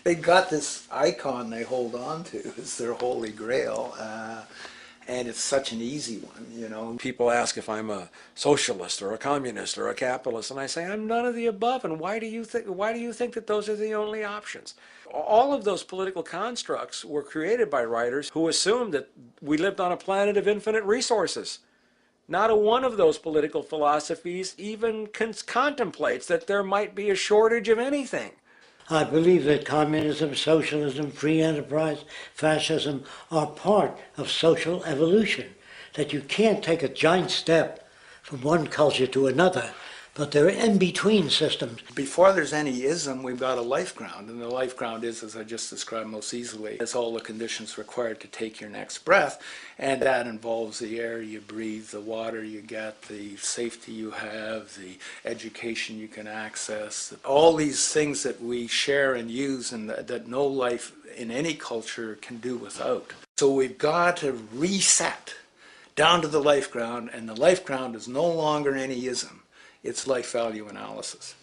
They got this icon they hold on to as their holy grail, and it's such an easy one, you know. People ask if I'm a socialist or a communist or a capitalist, and I say I'm none of the above. And why do you think that those are the only options? All of those political constructs were created by writers who assumed that we lived on a planet of infinite resources. Not a one of those political philosophies even contemplates that there might be a shortage of anything. I believe that communism, socialism, free enterprise, fascism are part of social evolution, that you can't take a giant step from one culture to another, but they're in-between systems. Before there's any ism, we've got a life ground, and the life ground is, as I just described most easily, it's all the conditions required to take your next breath, and that involves the air you breathe, the water you get, the safety you have, the education you can access, all these things that we share and use and that no life in any culture can do without. So we've got to reset down to the life ground, and the life ground is no longer any ism. It's life value analysis.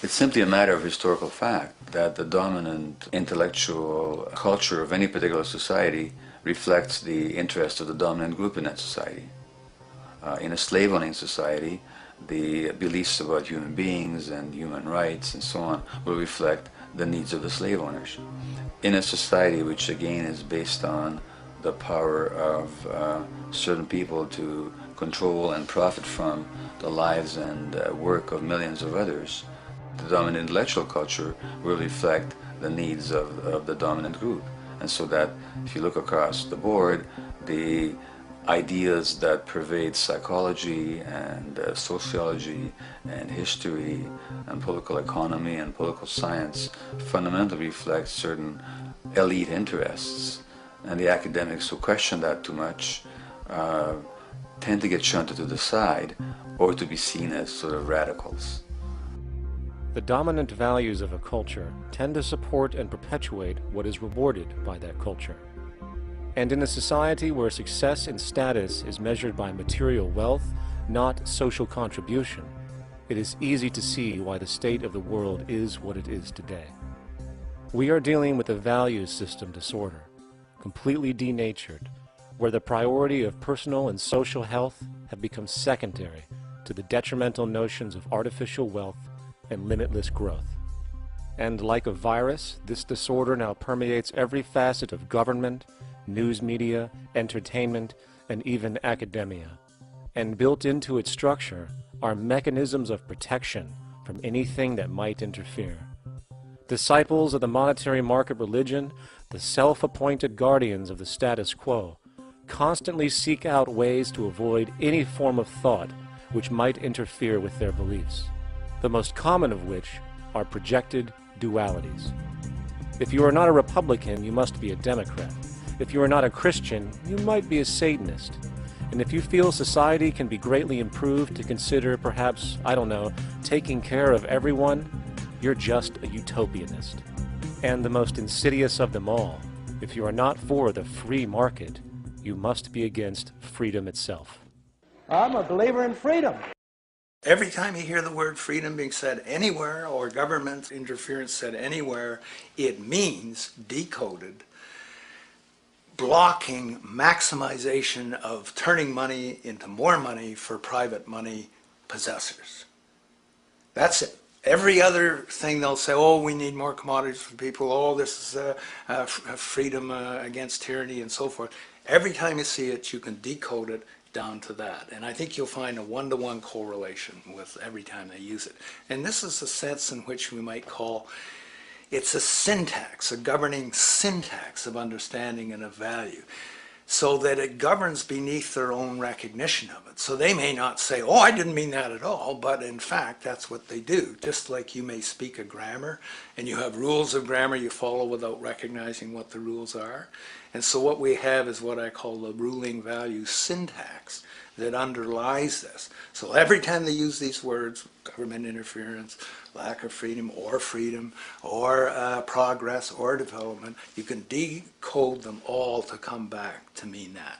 It's simply a matter of historical fact that the dominant intellectual culture of any particular society reflects the interest of the dominant group in that society. In a slave-owning society, the beliefs about human beings and human rights and so on will reflect the needs of the slave owners. In a society which again is based on the power of certain people to control and profit from the lives and work of millions of others, the dominant intellectual culture will reflect the needs of the dominant group. And so that if you look across the board, the ideas that pervade psychology and sociology and history and political economy and political science fundamentally reflect certain elite interests. And the academics who question that too much tend to get shunted to the side or to be seen as sort of radicals. The dominant values of a culture tend to support and perpetuate what is rewarded by that culture. And in a society where success and status is measured by material wealth, not social contribution, it is easy to see why the state of the world is what it is today. We are dealing with a value system disorder, completely denatured, where the priority of personal and social health have become secondary to the detrimental notions of artificial wealth and limitless growth. And like a virus, this disorder now permeates every facet of government, news media, entertainment, and even academia. And built into its structure are mechanisms of protection from anything that might interfere. Disciples of the monetary market religion, the self-appointed guardians of the status quo, constantly seek out ways to avoid any form of thought which might interfere with their beliefs, the most common of which are projected dualities. If you are not a Republican, you must be a Democrat. If you are not a Christian, you might be a Satanist. And if you feel society can be greatly improved to consider perhaps, I don't know, taking care of everyone, you're just a utopianist. And the most insidious of them all, if you are not for the free market, you must be against freedom itself. I'm a believer in freedom. Every time you hear the word freedom being said anywhere or government interference said anywhere, it means, decoded, blocking maximization of turning money into more money for private money possessors. That's it. Every other thing they'll say, oh, we need more commodities for people, oh, this is freedom against tyranny and so forth. Every time you see it, you can decode it down to that. And I think you'll find a one-to-one correlation with every time they use it. And this is a sense in which we might call it's a syntax, a governing syntax of understanding and of value, so that it governs beneath their own recognition of it. So they may not say, oh, I didn't mean that at all, but in fact, that's what they do. Just like you may speak a grammar, and you have rules of grammar you follow without recognizing what the rules are. And so what we have is what I call the ruling value syntax that underlies this. So every time they use these words, government interference, lack of freedom, or progress, or development, you can decode them all to come back to mean that.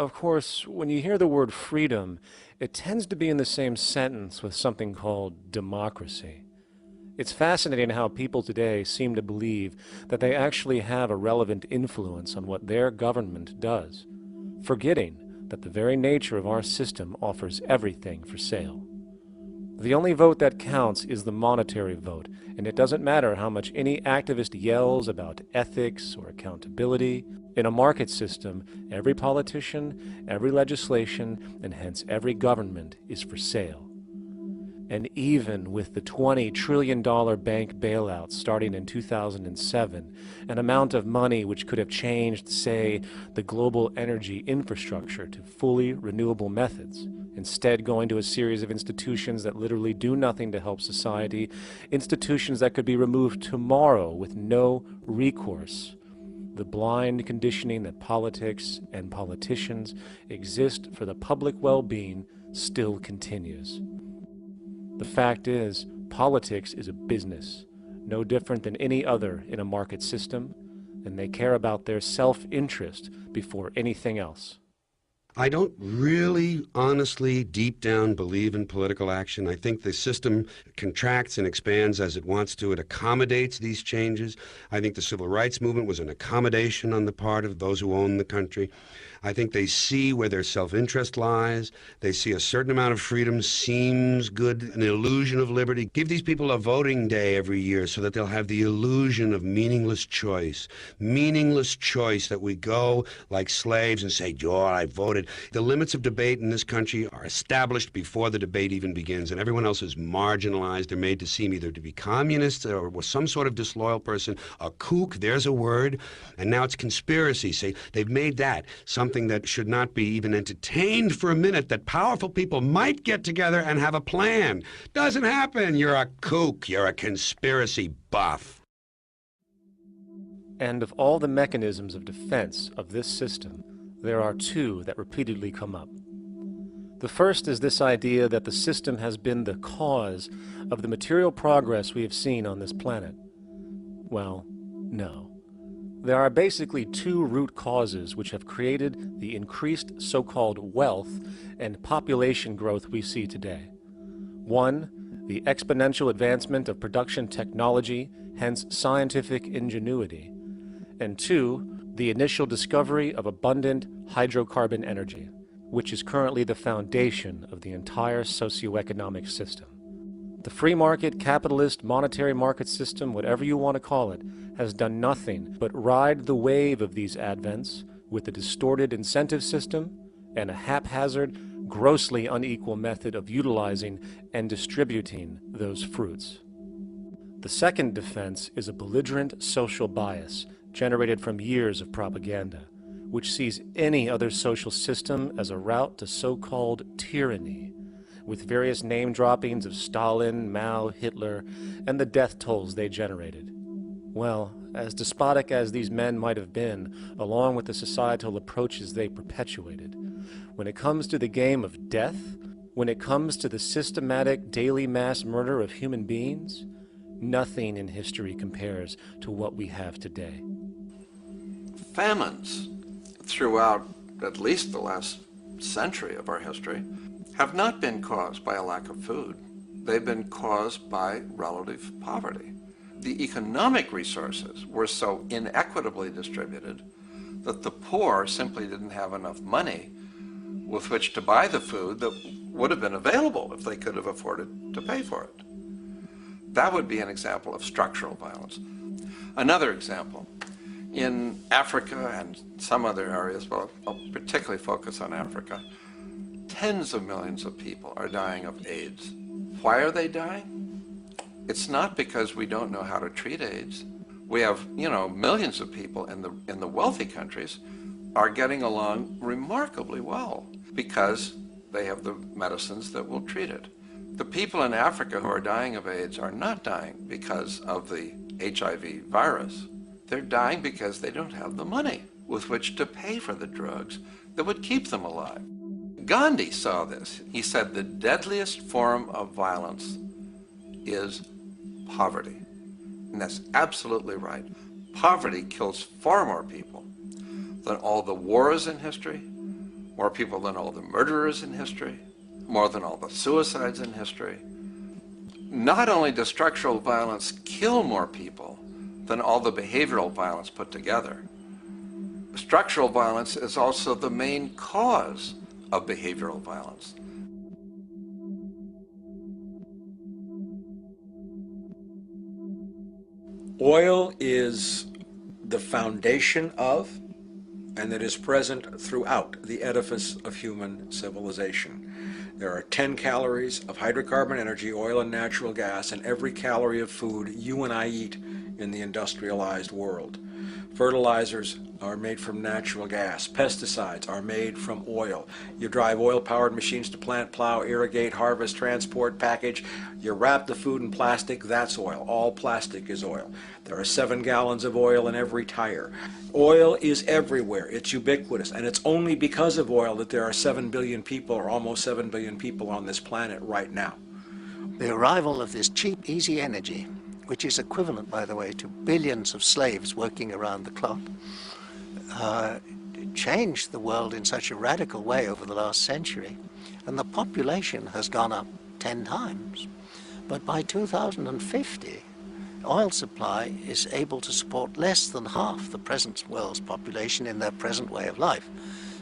Of course, when you hear the word freedom, it tends to be in the same sentence with something called democracy. It's fascinating how people today seem to believe that they actually have a relevant influence on what their government does, forgetting that the very nature of our system offers everything for sale. The only vote that counts is the monetary vote, and it doesn't matter how much any activist yells about ethics or accountability. In a market system, every politician, every legislation, and hence every government is for sale. And even with the $20 trillion bank bailout starting in 2007, an amount of money which could have changed, say, the global energy infrastructure to fully renewable methods, instead going to a series of institutions that literally do nothing to help society, institutions that could be removed tomorrow with no recourse. The blind conditioning that politics and politicians exist for the public well-being still continues. The fact is, politics is a business, no different than any other in a market system, and they care about their self-interest before anything else. I don't really, honestly, deep down believe in political action. I think the system contracts and expands as it wants to. It accommodates these changes. I think the civil rights movement was an accommodation on the part of those who own the country. I think they see where their self-interest lies. They see a certain amount of freedom seems good, an illusion of liberty. Give these people a voting day every year so that they'll have the illusion of meaningless choice. Meaningless choice that we go like slaves and say, "Oh, I voted." The limits of debate in this country are established before the debate even begins, and everyone else is marginalized. They're made to seem either to be communists or some sort of disloyal person, a kook, there's a word, and now it's conspiracy. Say, they've made that something that should not be even entertained for a minute, that powerful people might get together and have a plan. Doesn't happen. You're a kook. You're a conspiracy buff. And of all the mechanisms of defense of this system, there are two that repeatedly come up. The first is this idea that the system has been the cause of the material progress we have seen on this planet. Well, no. There are basically two root causes which have created the increased so-called wealth and population growth we see today. One, the exponential advancement of production technology, hence scientific ingenuity. And two, the initial discovery of abundant hydrocarbon energy, which is currently the foundation of the entire socioeconomic system. The free market, capitalist, monetary market system, whatever you want to call it, has done nothing but ride the wave of these advents with a distorted incentive system and a haphazard, grossly unequal method of utilizing and distributing those fruits. The second defense is a belligerent social bias generated from years of propaganda, which sees any other social system as a route to so-called tyranny, with various name droppings of Stalin, Mao, Hitler, and the death tolls they generated. Well, as despotic as these men might have been, along with the societal approaches they perpetuated, when it comes to the game of death, when it comes to the systematic daily mass murder of human beings, nothing in history compares to what we have today. Famines throughout at least the last century of our history have not been caused by a lack of food. They've been caused by relative poverty. The economic resources were so inequitably distributed that the poor simply didn't have enough money with which to buy the food that would have been available if they could have afforded to pay for it. That would be an example of structural violence. Another example, in Africa and some other areas, but I'll particularly focus on Africa, tens of millions of people are dying of AIDS. Why are they dying? It's not because we don't know how to treat AIDS. We have, millions of people in the wealthy countries are getting along remarkably well because they have the medicines that will treat it. The people in Africa who are dying of AIDS are not dying because of the HIV virus. They're dying because they don't have the money with which to pay for the drugs that would keep them alive. Gandhi saw this. He said the deadliest form of violence is poverty. And that's absolutely right. Poverty kills far more people than all the wars in history more people than all the murderers in history, more than all the suicides in history. Not only does structural violence kill more people than all the behavioral violence put together, structural violence is also the main cause of behavioral violence. Oil is the foundation of, and that is present throughout the edifice of human civilization. There are 10 calories of hydrocarbon energy, oil and natural gas, in every calorie of food you and I eat in the industrialized world. Fertilizers are made from natural gas. Pesticides are made from oil. You drive oil-powered machines to plant, plow, irrigate, harvest, transport, package. You wrap the food in plastic, that's oil. All plastic is oil. There are 7 gallons of oil in every tire. Oil is everywhere. It's ubiquitous. And it's only because of oil that there are 7 billion people, or almost 7 billion people on this planet right now. The arrival of this cheap, easy energy, which is equivalent, by the way, to billions of slaves working around the clock, changed the world in such a radical way over the last century. And the population has gone up 10 times. But by 2050, oil supply is able to support less than half the present world's population in their present way of life.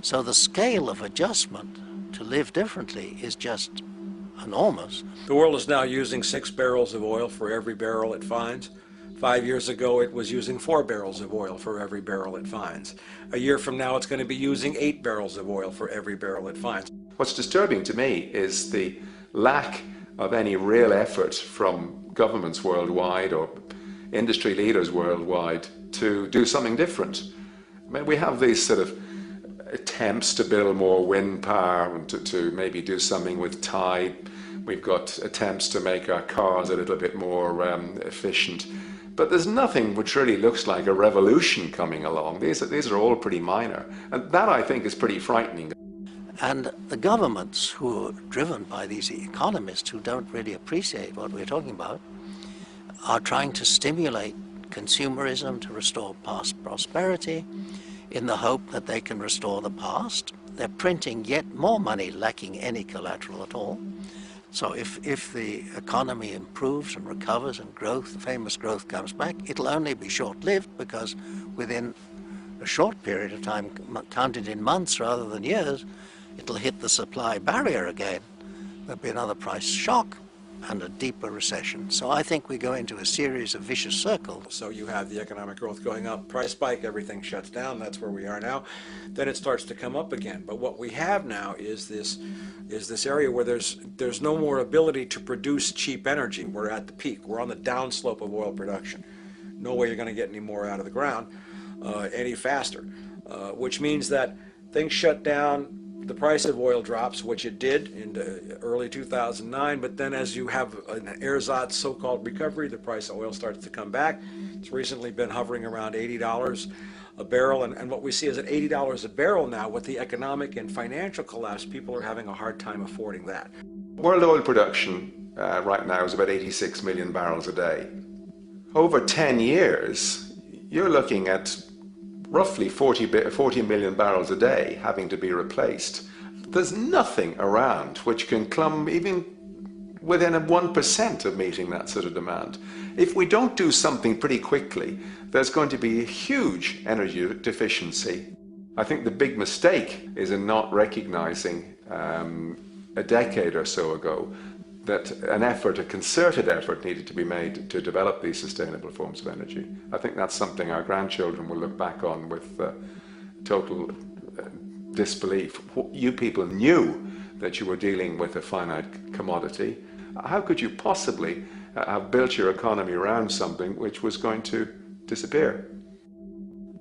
So the scale of adjustment to live differently is just enormous. The world is now using 6 barrels of oil for every barrel it finds. 5 years ago, it was using 4 barrels of oil for every barrel it finds. A year from now, it's going to be using 8 barrels of oil for every barrel it finds. What's disturbing to me is the lack of any real effort from governments worldwide or industry leaders worldwide to do something different. I mean, we have these sort of attempts to build more wind power and to maybe do something with tide. We've got attempts to make our cars a little bit more efficient. But there's nothing which really looks like a revolution coming along. These are all pretty minor. And that, I think, is pretty frightening. And the governments who are driven by these economists who don't really appreciate what we're talking about are trying to stimulate consumerism to restore past prosperity in the hope that they can restore the past. They're printing yet more money lacking any collateral at all. So if the economy improves and recovers and growth, the famous growth comes back, it'll only be short-lived because within a short period of time, counted in months rather than years, it'll hit the supply barrier again. There'll be another price shock and a deeper recession. So I think we go into a series of vicious circles. So you have the economic growth going up, price spike, everything shuts down, that's where we are now. Then it starts to come up again. But what we have now is this area where there's no more ability to produce cheap energy. We're at the peak. We're on the downslope of oil production. No way you're going to get any more out of the ground any faster, which means that things shut down. The price of oil drops, which it did in early 2009, but then as you have an ersatz so-called recovery, the price of oil starts to come back. It's recently been hovering around $80 a barrel, and what we see is at $80 a barrel now, with the economic and financial collapse, people are having a hard time affording that. World oil production right now is about 86 million barrels a day. Over 10 years, you're looking at roughly 40 million barrels a day having to be replaced. There's nothing around which can come even within 1% of meeting that sort of demand. If we don't do something pretty quickly, there's going to be a huge energy deficiency. I think the big mistake is in not recognizing a decade or so ago that a concerted effort needed to be made to develop these sustainable forms of energy. I think that's something our grandchildren will look back on with total disbelief. You people knew that you were dealing with a finite commodity. How could you possibly have built your economy around something which was going to disappear?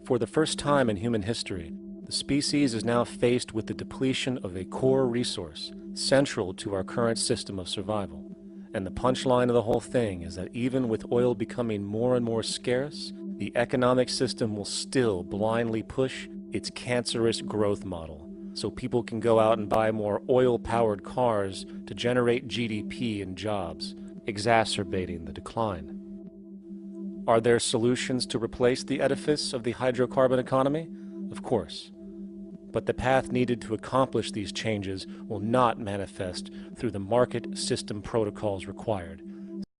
For the first time in human history, the species is now faced with the depletion of a core resource central to our current system of survival. And the punchline of the whole thing is that even with oil becoming more and more scarce, the economic system will still blindly push its cancerous growth model, so people can go out and buy more oil-powered cars to generate GDP and jobs, exacerbating the decline. Are there solutions to replace the edifice of the hydrocarbon economy? Of course. but the path needed to accomplish these changes will not manifest through the market system protocols required.